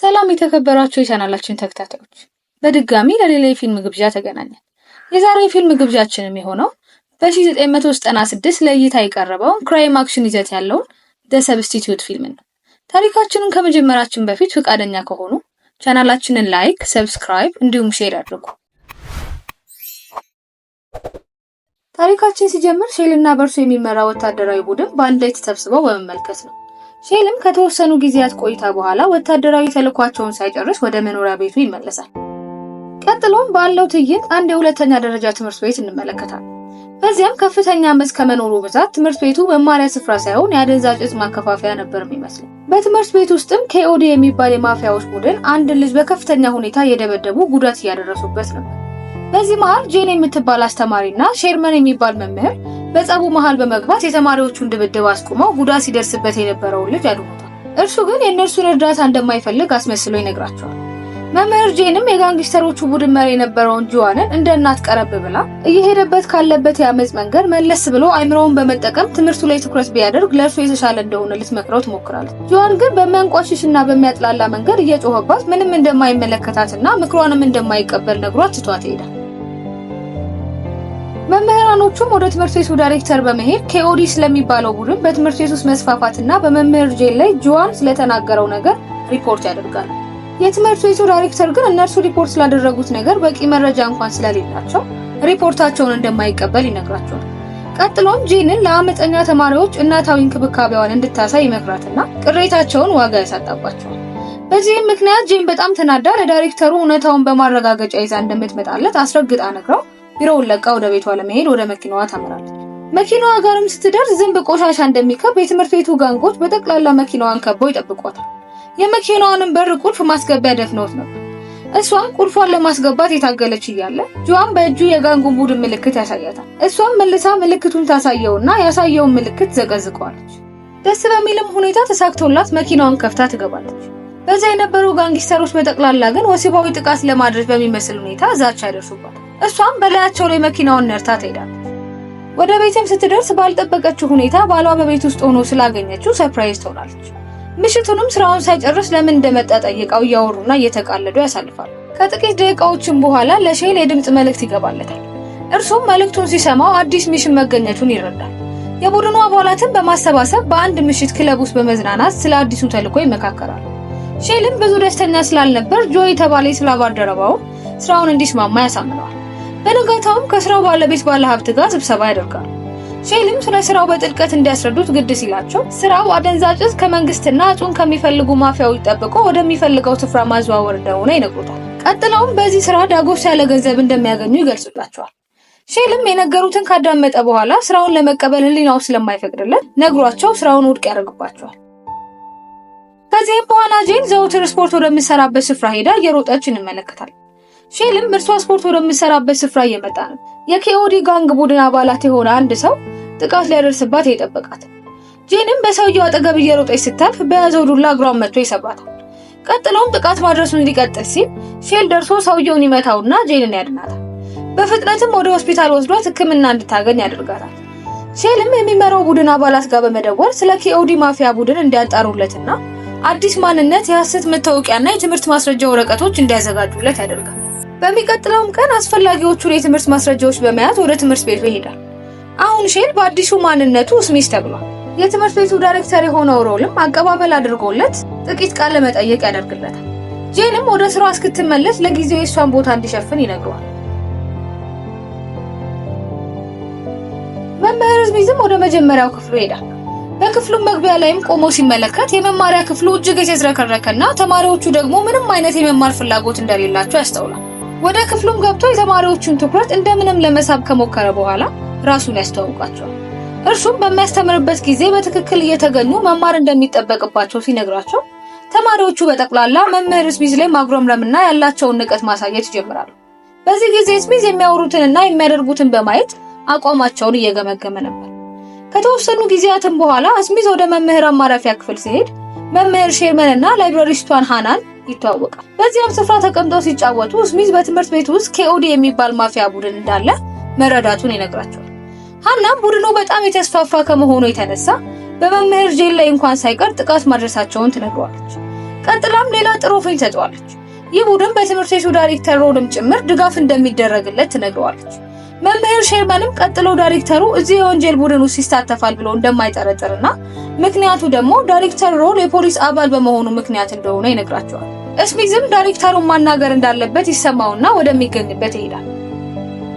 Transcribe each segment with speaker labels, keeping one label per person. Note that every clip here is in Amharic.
Speaker 1: ሰላም የተከበራችሁ የቻናላችን ተከታታዮች፣ በድጋሚ ለሌላ የፊልም ግብዣ ተገናኘን። የዛሬው የፊልም ግብዣችን የሆነው በ1996 ለእይታ የቀረበውን ክራይም አክሽን ይዘት ያለውን ደ ሰብስቲቲዩት ፊልም ነው። ታሪካችንን ከመጀመራችን በፊት ፈቃደኛ ከሆኑ ቻናላችንን ላይክ፣ ሰብስክራይብ እንዲሁም ሼር አድርጉ። ታሪካችን ሲጀምር ሼልና በርሱ የሚመራ ወታደራዊ ቡድን በአንድ ላይ ተሰብስበው በመመልከት ነው። ሼልም ከተወሰኑ ጊዜያት ቆይታ በኋላ ወታደራዊ ተልዕኳቸውን ሳይጨርስ ወደ መኖሪያ ቤቱ ይመለሳል። ቀጥሎም ባለው ትዕይንት አንድ የሁለተኛ ደረጃ ትምህርት ቤት እንመለከታለን። በዚያም ከፍተኛ አመፅ ከመኖሩ ብዛት ትምህርት ቤቱ መማሪያ ስፍራ ሳይሆን የአደንዛዥ እጽ ማከፋፈያ ነበር የሚመስለው። በትምህርት ቤት ውስጥም ኬኦዲ የሚባል የማፊያዎች ቡድን አንድ ልጅ በከፍተኛ ሁኔታ እየደበደቡ ጉዳት እያደረሱበት ነበር። በዚህ መሃል ጄን የምትባል አስተማሪና ሼርመን የሚባል መምህር በጸቡ መሃል በመግባት የተማሪዎቹን ድብድብ አስቆመው ጉዳት ሲደርስበት የነበረውን ልጅ አድኖታል። እርሱ ግን የእነርሱን እርዳታ እንደማይፈልግ አስመስሎ ይነግራቸዋል። መምህር ጄንም የጋንግስተሮቹ ቡድን መሪ የነበረውን ጁዋንን እንደ እናት ቀረብ ብላ እየሄደበት ካለበት የአመፅ መንገድ መለስ ብሎ አይምሮውን በመጠቀም ትምህርቱ ላይ ትኩረት ቢያደርግ ለእርሱ የተሻለ እንደሆነ ልትመክረው ትሞክራለች። ጁዋን ግን በሚያንቋሽሽና በሚያጥላላ መንገድ እየጮኸባት ምንም እንደማይመለከታትና ምክሯንም እንደማይቀበል ነግሯት ትቷት ይሄዳል። መምህራኖቹም ወደ ትምህርት ቤቱ ዳይሬክተር በመሄድ ኬኦዲ ስለሚባለው ቡድን በትምህርት ቤቱ ውስጥ መስፋፋትና በመምህር ጄን ላይ ጁዋን ስለተናገረው ነገር ሪፖርት ያደርጋሉ። የትምህርት ቤቱ ዳይሬክተር ግን እነርሱ ሪፖርት ስላደረጉት ነገር በቂ መረጃ እንኳን ስለሌላቸው ሪፖርታቸውን እንደማይቀበል ይነግራቸዋል። ቀጥሎም ጄንን ለአመፀኛ ተማሪዎች እናታዊ እንክብካቤዋን እንድታሳይ ይመክራትና ቅሬታቸውን ዋጋ ያሳጣባቸዋል። በዚህም ምክንያት ጄን በጣም ተናዳ ለዳይሬክተሩ እውነታውን በማረጋገጫ ይዛ እንደምትመጣለት አስረግጣ ነግረው ቢሮውን ለቃ ወደ ቤቷ ለመሄድ ወደ መኪናዋ ታመራለች። መኪናዋ ጋርም ስትደርስ ዝንብ ቆሻሻ እንደሚከብ የትምህርት ቤቱ ጋንጎች በጠቅላላ መኪናዋን ከበው ይጠብቋታል። የመኪናዋንም በር ቁልፍ ማስገቢያ ደፍነውት ነበር። እሷም ቁልፏን ለማስገባት የታገለች እያለ ጁዋን በእጁ የጋንጉን ቡድን ምልክት ያሳያታል። እሷም መልሳ ምልክቱን ታሳየውና ያሳየውን ምልክት ዘቀዝቀዋለች። ደስ በሚልም ሁኔታ ተሳክቶላት መኪናዋን ከፍታ ትገባለች። በዛ የነበሩ ጋንግስተሮች በጠቅላላ ግን ወሲባዊ ጥቃት ለማድረስ በሚመስል ሁኔታ ዛቻ ያደርሱባታል። እሷም በላያቸው ላይ መኪናውን ነርታ ትሄዳለች። ወደ ቤትም ስትደርስ ባልጠበቀችው ሁኔታ ባሏ በቤት ውስጥ ሆኖ ስላገኘችው ሰርፕራይዝ ትሆናለች። ምሽቱንም ስራውን ሳይጨርስ ለምን እንደመጣ ጠይቀው እያወሩና እየተቃለዱ ያሳልፋሉ። ከጥቂት ደቂቃዎችም በኋላ ለሼል የድምጽ መልእክት ይገባለታል። እርሱም መልእክቱን ሲሰማው አዲስ ሚሽን መገኘቱን ይረዳል። የቡድኑ አባላትን በማሰባሰብ በአንድ ምሽት ክለብ ውስጥ በመዝናናት ስለ አዲሱ ተልዕኮ ይመካከራሉ። ሼልም ብዙ ደስተኛ ስላልነበር ጆይ የተባለ የስራ ባልደረባው ስራውን እንዲስማማ ያሳምነዋል። በነጋታውም ከስራው ባለቤት ባለሀብት ጋር ስብሰባ ያደርጋሉ። ሼልም ስለ ስራው በጥልቀት እንዲያስረዱት ግድ ሲላቸው ስራው አደንዛዥ እጽ ከመንግስትና እጹን ከሚፈልጉ ማፊያዎች ጠብቆ ወደሚፈልገው ስፍራ ማዘዋወር እንደሆነ ይነግሩታል። ቀጥለውም በዚህ ስራ ዳጎስ ያለ ገንዘብ እንደሚያገኙ ይገልጹላቸዋል። ሼልም የነገሩትን ካዳመጠ በኋላ ስራውን ለመቀበል ህሊናው ስለማይፈቅድለት ነግሯቸው ስራውን ውድቅ ያደርግባቸዋል። ከዚህም በኋላ ጄን ዘውትር ስፖርት ወደምትሰራበት ስፍራ ሄዳ እየሮጠች እንመለከታለን። ሼልም እርሷ ስፖርት ወደምትሰራበት ስፍራ እየመጣ ነው። የኬኦዲ ጋንግ ቡድን አባላት የሆነ አንድ ሰው ጥቃት ሊያደርስባት ይጠብቃት። ጄንም በሰውየው አጠገብ እየሮጠች ስታልፍ በያዘው ዱላ እግሯን መጥቶ ይሰብራታል። ቀጥሎም ጥቃት ማድረሱን እንዲቀጥል ሲል ሼል ደርሶ ሰውየውን ይመታውና ጄንን ያድናታል። በፍጥነትም ወደ ሆስፒታል ወስዷት ሕክምና እንድታገኝ ያደርጋታል። ሼልም የሚመራው ቡድን አባላት ጋር በመደወል ስለ ኬኦዲ ማፊያ ቡድን እንዲያጣሩለትና አዲስ ማንነት፣ የሐሰት መታወቂያና የትምህርት ማስረጃ ወረቀቶች እንዲያዘጋጁለት ያደርጋል። በሚቀጥለውም ቀን አስፈላጊዎቹን የትምህርት ማስረጃዎች በመያዝ ወደ ትምህርት ቤቱ ይሄዳል። አሁን ሼል በአዲሱ ማንነቱ ስሚዝ ተብሏል። የትምህርት ቤቱ ዳይሬክተር የሆነው ሮልም አቀባበል አድርጎለት ጥቂት ቃለ መጠይቅ ያደርግለታል። ጄንም ወደ ስራው እስክትመለስ ለጊዜው የሷን ቦታ እንዲሸፍን ይነግረዋል። መምህር ስሚዝም ወደ መጀመሪያው ክፍሉ ይሄዳል። በክፍሉ መግቢያ ላይም ቆሞ ሲመለከት የመማሪያ ክፍሉ እጅግ የተዝረከረከና ተማሪዎቹ ደግሞ ምንም አይነት የመማር ፍላጎት እንደሌላቸው ያስተውላል። ወደ ክፍሉም ገብቶ የተማሪዎቹን ትኩረት እንደምንም ለመሳብ ከሞከረ በኋላ ራሱን ያስተዋውቃቸዋል። እርሱም በሚያስተምርበት ጊዜ በትክክል እየተገኙ መማር እንደሚጠበቅባቸው ሲነግራቸው ተማሪዎቹ በጠቅላላ መምህር ስሚዝ ላይ ማጉረምረምና ያላቸውን ንቀት ማሳየት ይጀምራሉ። በዚህ ጊዜ ስሚዝ የሚያወሩትንና የሚያደርጉትን በማየት አቋማቸውን እየገመገመ ነበር። ከተወሰኑ ጊዜያትም በኋላ ስሚዝ ወደ መምህራን ማረፊያ ክፍል ሲሄድ መምህር ሼርመንና ላይብረሪስቷን ሃናን ይተዋወቃል። በዚያም ስፍራ ተቀምጠው ሲጫወቱ ስሚዝ በትምህርት ቤት ውስጥ ኬኦዲ የሚባል ማፊያ ቡድን እንዳለ መረዳቱን ይነግራቸዋል። ሃናም ቡድኑ በጣም የተስፋፋ ከመሆኑ የተነሳ በመምህር ጄን ላይ እንኳን ሳይቀር ጥቃት ማድረሳቸውን ትነግረዋለች። ቀጥላም ሌላ ጥሩ ፍንጭ ሰጥቷለች። ይህ ቡድን በትምህርት ቤቱ ዳይሬክተር ሮልም ጭምር ድጋፍ እንደሚደረግለት ትነግረዋለች። መምህር ሼርማንም ቀጥሎ ዳይሬክተሩ እዚህ የወንጀል ቡድን ውስጥ ይሳተፋል ብሎ እንደማይጠረጥርና ምክንያቱ ደግሞ ዳይሬክተር ሮል የፖሊስ አባል በመሆኑ ምክንያት እንደሆነ ይነግራቸዋል። ስሚዝም ዳይሬክተሩን ማናገር እንዳለበት ይሰማውና ወደሚገኝበት ይሄዳል።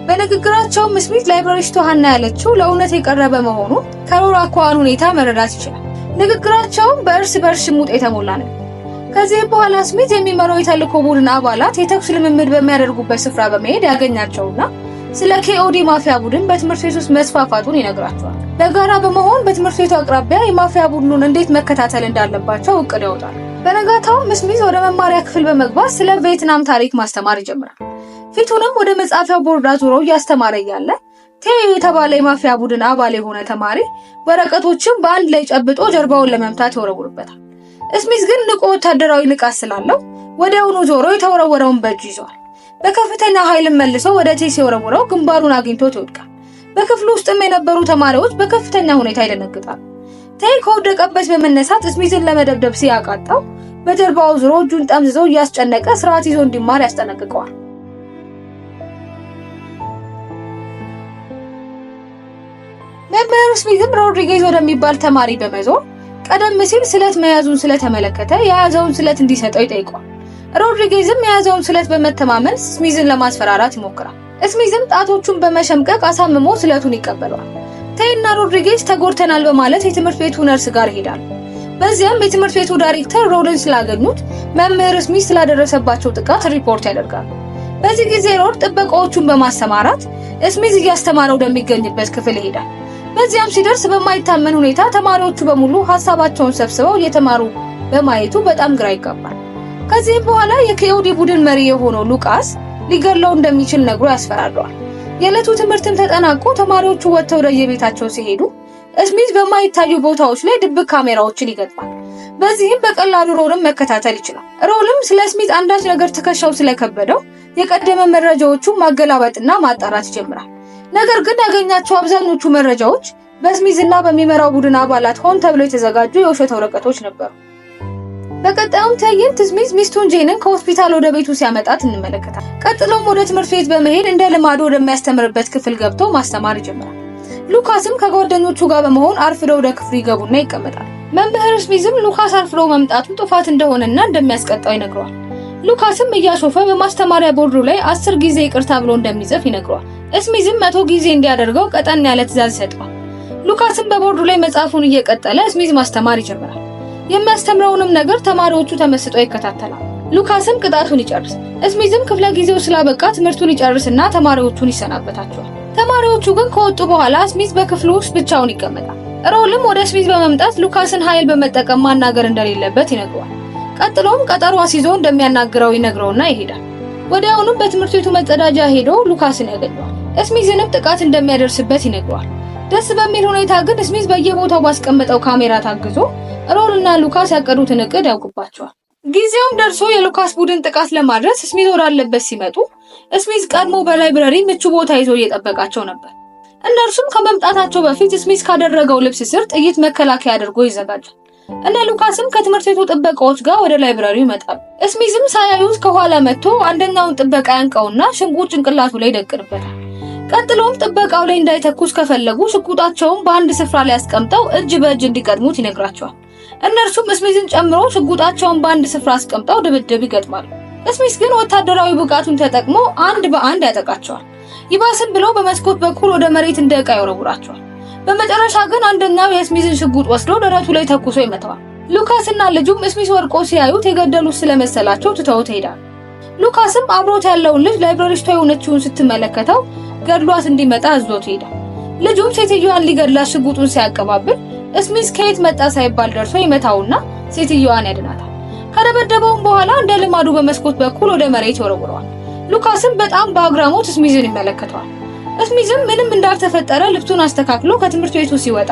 Speaker 1: በንግግራቸውም ስሚዝ ላይብረሪስቱ ሀና ያለችው ለእውነት የቀረበ መሆኑን ከሮል አኳኋን ሁኔታ መረዳት ይችላል። ንግግራቸውም በእርስ በርስ ሽሙጥ የተሞላ ነው። ከዚህ በኋላ ስሚዝ የሚመራው የተልእኮ ቡድን አባላት የተኩስ ልምምድ በሚያደርጉበት ስፍራ በመሄድ ያገኛቸውና ስለ ኬኦዲ ማፊያ ቡድን በትምህርት ቤት ውስጥ መስፋፋቱን ይነግራቸዋል። በጋራ በመሆን በትምህርት ቤቱ አቅራቢያ የማፊያ ቡድኑን እንዴት መከታተል እንዳለባቸው እቅድ ያወጣል። በነጋታውም ስሚዝ ወደ መማሪያ ክፍል በመግባት ስለ ቪየትናም ታሪክ ማስተማር ይጀምራል። ፊቱንም ወደ መጻፊያው ቦርድ አዙሮ እያስተማረ እያለ ቴ የተባለ የማፊያ ቡድን አባል የሆነ ተማሪ ወረቀቶችን በአንድ ላይ ጨብጦ ጀርባውን ለመምታት ይወረውርበታል። ስሚዝ ግን ንቁ ወታደራዊ ንቃት ስላለው ወዲያውኑ ዞሮ የተወረወረውን በእጁ ይዟል። በከፍተኛ ኃይል መልሶ ወደ ቴ ሲወረውረው ግንባሩን አግኝቶት ይወድቃል። በክፍሉ ውስጥም የነበሩ ተማሪዎች በከፍተኛ ሁኔታ ይደነግጣሉ። ቴ ከወደቀበት በመነሳት ስሚዝን ለመደብደብ ሲያቃጣው በጀርባው ዞሮ እጁን ጠምዝዞ እያስጨነቀ ስርዓት ይዞ እንዲማር ያስጠነቅቀዋል። መምህር ስሚዝም ሮድሪጌዝ ወደሚባል ተማሪ በመዞር ቀደም ሲል ስለት መያዙን ስለተመለከተ የያዘውን ስለት እንዲሰጠው ይጠይቀዋል። ሮድሪጌዝም የያዘውን ስለት በመተማመን ስሚዝን ለማስፈራራት ይሞክራል። ስሚዝም ጣቶቹን በመሸምቀቅ አሳምሞ ስለቱን ይቀበለዋል። ቴና ሮድሪጌዝ ተጎድተናል በማለት የትምህርት ቤቱ ነርስ ጋር ይሄዳል። በዚያም የትምህርት ቤቱ ዳይሬክተር ሮልን ስላገኙት መምህር ስሚዝ ስላደረሰባቸው ጥቃት ሪፖርት ያደርጋሉ። በዚህ ጊዜ ሮድ ጥበቃዎቹን በማሰማራት ስሚዝ እያስተማረው ወደሚገኝበት ክፍል ይሄዳል። በዚያም ሲደርስ በማይታመን ሁኔታ ተማሪዎቹ በሙሉ ሐሳባቸውን ሰብስበው እየተማሩ በማየቱ በጣም ግራ ይጋባል። ከዚህም በኋላ የኬኦዲ ቡድን መሪ የሆነው ሉቃስ ሊገድለው እንደሚችል ነግሮ ያስፈራረዋል። የዕለቱ ትምህርትም ተጠናቆ ተማሪዎቹ ወጥተው ወደ የቤታቸው ሲሄዱ ስሚዝ በማይታዩ ቦታዎች ላይ ድብቅ ካሜራዎችን ይገጥማል። በዚህም በቀላሉ ሮልን መከታተል ይችላል። ሮልም ስለ ስሚዝ አንዳች ነገር ትከሻው ስለከበደው የቀደመ መረጃዎቹን ማገላበጥና ማጣራት ይጀምራል። ነገር ግን ያገኛቸው አብዛኞቹ መረጃዎች በስሚዝ እና በሚመራው ቡድን አባላት ሆን ተብለው የተዘጋጁ የውሸት ወረቀቶች ነበሩ። በቀጣዩም ትዕይንት ስሚዝ ሚስቱን ጄንን ከሆስፒታል ወደ ቤቱ ሲያመጣት እንመለከታለን። ቀጥሎም ወደ ትምህርት ቤት በመሄድ እንደ ልማዱ ወደሚያስተምርበት ክፍል ገብቶ ማስተማር ይጀምራል። ሉካስም ከጓደኞቹ ጋር በመሆን አርፍደው ወደ ክፍሉ ይገቡና ይቀመጣል። መምህር ስሚዝም ሉካስ አርፍዶ መምጣቱ ጥፋት እንደሆነና እንደሚያስቀጣው ይነግረዋል። ሉካስም እያሾፈ በማስተማሪያ ቦርዱ ላይ 10 ጊዜ ይቅርታ ብሎ እንደሚጽፍ ይነግረዋል። ስሚዝም 100 ጊዜ እንዲያደርገው ቀጠን ያለ ትዕዛዝ ይሰጠዋል። ሉካስም በቦርዱ ላይ መጻፉን እየቀጠለ ስሚዝ ማስተማር ይጀምራል። የሚያስተምረውንም ነገር ተማሪዎቹ ተመስጠው ይከታተላል። ሉካስም ቅጣቱን ይጨርስ። ስሚዝም ክፍለ ጊዜው ስላበቃ ትምህርቱን ይጨርስና ተማሪዎቹን ይሰናበታቸዋል። ተማሪዎቹ ግን ከወጡ በኋላ ስሚዝ በክፍሉ ውስጥ ብቻውን ይቀመጣል። ሮልም ወደ ስሚዝ በመምጣት ሉካስን ኃይል በመጠቀም ማናገር እንደሌለበት ይነግረዋል። ቀጥሎም ቀጠሮ አስይዞ እንደሚያናግረው ይነግረውና ይሄዳል። ወዲያውኑም በትምህርት ቤቱ መጸዳጃ ሄዶ ሉካስን ያገኘዋል። ስሚዝንም ጥቃት እንደሚያደርስበት ይነግረዋል። ደስ በሚል ሁኔታ ግን ስሚዝ በየቦታው ባስቀመጠው ካሜራ ታግዞ ሮልና ሉካስ ያቀዱትን እቅድ ያውቁባቸዋል። ጊዜውም ደርሶ የሉካስ ቡድን ጥቃት ለማድረስ ስሚዝ ወዳለበት ሲመጡ ስሚዝ ቀድሞ በላይብረሪ ምቹ ቦታ ይዞ እየጠበቃቸው ነበር። እነርሱም ከመምጣታቸው በፊት ስሚዝ ካደረገው ልብስ ስር ጥይት መከላከያ አድርጎ ይዘጋጃል። እነ ሉካስም ከትምህርት ቤቱ ጥበቃዎች ጋር ወደ ላይብረሪው ይመጣሉ። ስሚዝም ሳያዩት ከኋላ መጥቶ አንደኛውን ጥበቃ ያንቀውና ሽጉጥ ጭንቅላቱ ላይ ይደቅንበታል። ቀጥሎም ጥበቃው ላይ እንዳይተኩስ ከፈለጉ ሽጉጣቸውን በአንድ ስፍራ ላይ አስቀምጠው እጅ በእጅ እንዲቀድሙት ይነግራቸዋል። እነርሱም ስሚዝን ጨምሮ ሽጉጣቸውን በአንድ ስፍራ አስቀምጠው ድብድብ ይገጥማሉ። ስሚዝ ግን ወታደራዊ ብቃቱን ተጠቅሞ አንድ በአንድ ያጠቃቸዋል። ይባስም ብለው በመስኮት በኩል ወደ መሬት እንደ ዕቃ ይወረውራቸዋል። በመጨረሻ ግን አንደኛው የስሚዝን ሽጉጥ ወስዶ ደረቱ ላይ ተኩሶ ይመታዋል። ሉካስና ልጁም ስሚዝ ወድቆ ሲያዩት የገደሉት ስለመሰላቸው ትተውት ይሄዳሉ። ሉካስም አብሮት ያለውን ልጅ ላይብረሪስቷ የሆነችውን ስትመለከተው ገድሏት እንዲመጣ አዝዞት ይሄዳል። ልጁም ሴትዮዋን ሊገድላት ሽጉጡን ሲያቀባብል ስሚዝ ከየት መጣ ሳይባል ደርሶ ይመታውና ሴትዮዋን ያድናታል። ከደበደበውም በኋላ እንደ ልማዱ በመስኮት በኩል ወደ መሬት ይወረውረዋል። ሉካስም በጣም በአግራሞት ስሚዝን ይመለከተዋል። ስሚዝም ምንም እንዳልተፈጠረ ልብሱን አስተካክሎ ከትምህርት ቤቱ ሲወጣ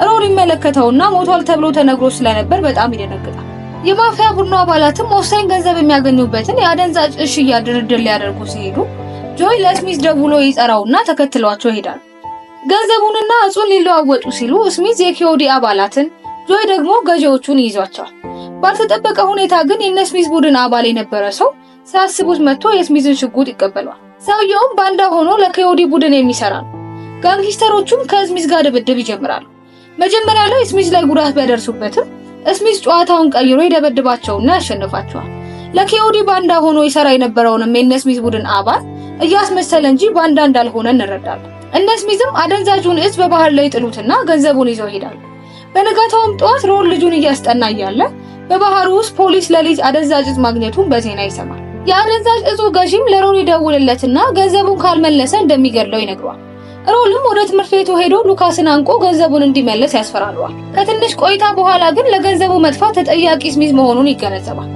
Speaker 1: ሮል ይመለከተውና ሞቷል ተብሎ ተነግሮ ስለነበር በጣም ይደነግጣል። የማፊያ ቡድኑ አባላትም ወሳኝ ገንዘብ የሚያገኙበትን የአደንዛዥ እጽ ሽያጭ ድርድር ሊያደርጉ ሲሄዱ ጆይ ለስሚዝ ደውሎ ይጠራውና ተከትሏቸው ይሄዳል። ገንዘቡንና እጹን ሊለዋወጡ ሲሉ ስሚዝ የኬኦዲ አባላትን፣ ጆይ ደግሞ ገዢዎቹን ይይዟቸዋል። ባልተጠበቀ ሁኔታ ግን የነስሚዝ ቡድን አባል የነበረ ሰው ሳያስቡት መጥቶ የስሚዝን ሽጉጥ ይቀበሏል። ሰውየውም ባንዳ ሆኖ ለኬኦዲ ቡድን የሚሰራ ነው። ጋንግስተሮቹም ከስሚዝ ጋር ድብድብ ይጀምራሉ። መጀመሪያ ላይ ስሚዝ ላይ ጉዳት ቢያደርሱበትም ስሚዝ ጨዋታውን ቀይሮ ይደበድባቸውና ያሸንፋቸዋል። ለኬኦዲ ባንዳ ሆኖ ይሰራ የነበረውንም የነስሚዝ ቡድን አባል እያስመሰለ እንጂ ባንዳ እንዳልሆነ እንረዳለን። እነስሚዝም አደንዛዡን እጽ በባህር ላይ ጥሉትና ገንዘቡን ይዘው ይሄዳሉ። በነጋታውም ጠዋት ሮል ልጁን እያስጠና እያለ በባህሩ ውስጥ ፖሊስ ሌሊት አደንዛዥ እጽ ማግኘቱን በዜና ይሰማል። የአደንዛዥ እጹ ገዢም ለሮል ይደውልለትና ገንዘቡን ካልመለሰ እንደሚገድለው ይነግረዋል። ሮልም ወደ ትምህርት ቤቱ ሄዶ ሉካስን አንቆ ገንዘቡን እንዲመለስ ያስፈራረዋል። ከትንሽ ቆይታ በኋላ ግን ለገንዘቡ መጥፋት ተጠያቂ ስሚዝ መሆኑን ይገነዘባል።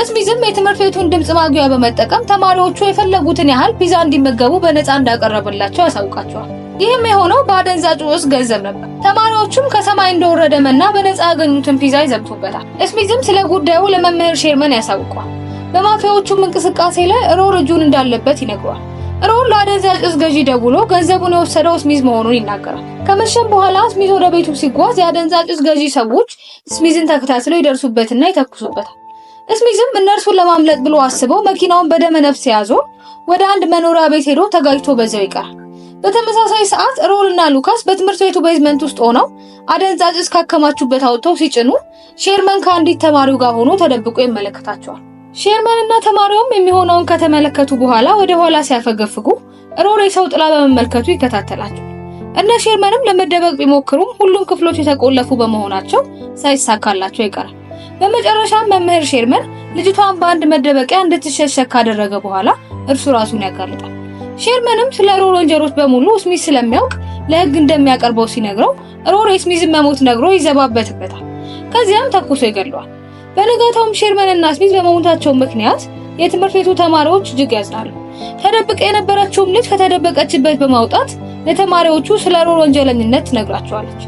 Speaker 1: ስሚዝም የትምህርት ቤቱን ድምጽ ማጉያ በመጠቀም ተማሪዎቹ የፈለጉትን ያህል ፒዛ እንዲመገቡ በነፃ እንዳቀረበላቸው ያሳውቃቸዋል። ይህም የሆነው በአደንዛዡ እጽ ገንዘብ ነበር። ተማሪዎቹም ከሰማይ እንደወረደ መና በነፃ ያገኙትን ፒዛ ይዘብቱበታል። ስሚዝም ስለ ጉዳዩ ለመምህር ሼርመን ያሳውቀዋል። በማፊያዎቹም እንቅስቃሴ ላይ ሮል እጁን እንዳለበት ይነግረዋል። ሮል ለአደንዛዥ እጽ ገዢ ደውሎ ገንዘቡን የወሰደው ስሚዝ መሆኑን ይናገራል። ከመሸም በኋላ ስሚዝ ወደ ቤቱ ሲጓዝ የአደንዛዥ እጽ ገዢ ሰዎች ስሚዝን ተከታትለው ይደርሱበትና ይተኩሱበታል። ስሚዝም እነርሱን ለማምለጥ ብሎ አስበው መኪናውን በደመ ነፍስ ያዞ ወደ አንድ መኖሪያ ቤት ሄዶ ተጋጭቶ በዛው ይቀራል። በተመሳሳይ ሰዓት ሮልና ሉካስ በትምህርት ቤቱ ቤዝመንት ውስጥ ሆነው አደንዛዥ እጽ ካከማቹበት አውጥተው ሲጭኑ ሼርመን ከአንዲት ተማሪው ጋር ሆኖ ተደብቆ ይመለከታቸዋል። ሼርመንና ተማሪውም የሚሆነውን ከተመለከቱ በኋላ ወደ ኋላ ሲያፈገፍጉ ሮል የሰው ጥላ በመመልከቱ ይከታተላቸዋል። እነ ሼርመንም ለመደበቅ ቢሞክሩም ሁሉም ክፍሎች የተቆለፉ በመሆናቸው ሳይሳካላቸው ይቀራል። በመጨረሻም መምህር ሼርመን ልጅቷን በአንድ መደበቂያ እንድትሸሸግ ካደረገ በኋላ እርሱ ራሱን ያጋልጣል። ሼርመንም ስለ ሮል ወንጀሎች በሙሉ ስሚዝ ስለሚያውቅ ለሕግ እንደሚያቀርበው ሲነግረው ሮል የስሚዝን መሞት ነግሮ ይዘባበትበታል። ከዚያም ተኩሶ ይገድለዋል። በነጋታውም ሼርመንና ስሚዝ በመሞታቸው ምክንያት የትምህርት ቤቱ ተማሪዎች እጅግ ያዝናሉ። ተደብቃ የነበረችውም ልጅ ከተደበቀችበት በማውጣት ለተማሪዎቹ ስለ ሮል ወንጀለኝነት ትነግራቸዋለች።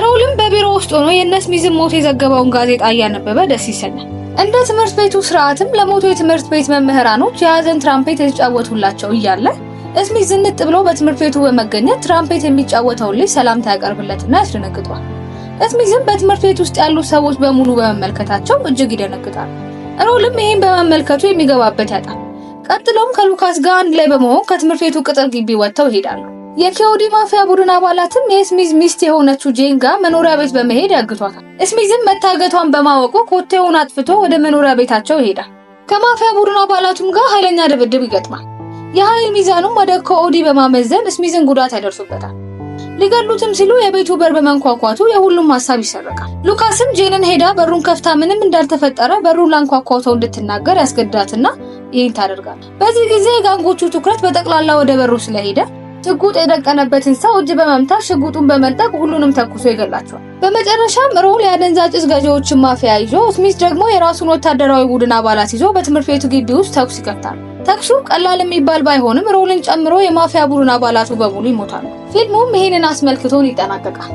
Speaker 1: ሮልም በቢሮ ውስጥ ሆኖ የነስሚዝን ሞት የዘገበውን ጋዜጣ እያነበበ ደስ ይሰኛል። እንደ ትምህርት ቤቱ ስርዓትም ለሞቱ የትምህርት ቤት መምህራኖች የሀዘን ትራምፔት የተጫወቱላቸው እያለ ስሚዝ ዝንጥ ብሎ በትምህርት ቤቱ በመገኘት ትራምፔት የሚጫወተውን ልጅ ሰላምታ ያቀርብለትና ያስደነግጧል። ስሚዝም በትምህርት ቤት ውስጥ ያሉ ሰዎች በሙሉ በመመልከታቸው እጅግ ይደነግጣል። ሮልም ይህን በመመልከቱ የሚገባበት ያጣል። ቀጥሎም ከሉካስ ጋር አንድ ላይ በመሆን ከትምህርት ቤቱ ቅጥር ግቢ ወጥተው ይሄዳሉ። የኬኦዲ ማፊያ ቡድን አባላትም የስሚዝ ሚስት የሆነችው ጄን ጋር መኖሪያ ቤት በመሄድ ያግቷታል። ስሚዝም መታገቷን በማወቁ ኮቴውን አጥፍቶ ወደ መኖሪያ ቤታቸው ይሄዳል። ከማፊያ ቡድን አባላቱም ጋር ኃይለኛ ድብድብ ይገጥማል። የኃይል ሚዛኑም ወደ ኬኦዲ በማመዘን ስሚዝን ጉዳት ያደርሱበታል። ሊገሉትም ሲሉ የቤቱ በር በመንኳኳቱ የሁሉም ሀሳብ ይሰረቃል። ሉካስም ጄንን ሄዳ በሩን ከፍታ ምንም እንዳልተፈጠረ በሩን ላንኳኳተው እንድትናገር ያስገድዳትና ይህን ታደርጋለች። በዚህ ጊዜ የጋንጎቹ ትኩረት በጠቅላላ ወደ በሩ ስለሄደ ሽጉጥ የደቀነበትን ሰው እጅ በመምታት ሽጉጡን በመንጠቅ ሁሉንም ተኩሶ ይገላቸዋል። በመጨረሻም ሮል የአደንዛዥ እጽ ገዢዎችን ማፊያ ይዞ ስሚዝ ደግሞ የራሱን ወታደራዊ ቡድን አባላት ይዞ በትምህርት ቤቱ ግቢ ውስጥ ተኩስ ይከፍታል። ተኩሱ ቀላል የሚባል ባይሆንም ሮልን ጨምሮ የማፊያ ቡድን አባላቱ በሙሉ ይሞታሉ። ፊልሙም ይህንን አስመልክቶን ይጠናቀቃል።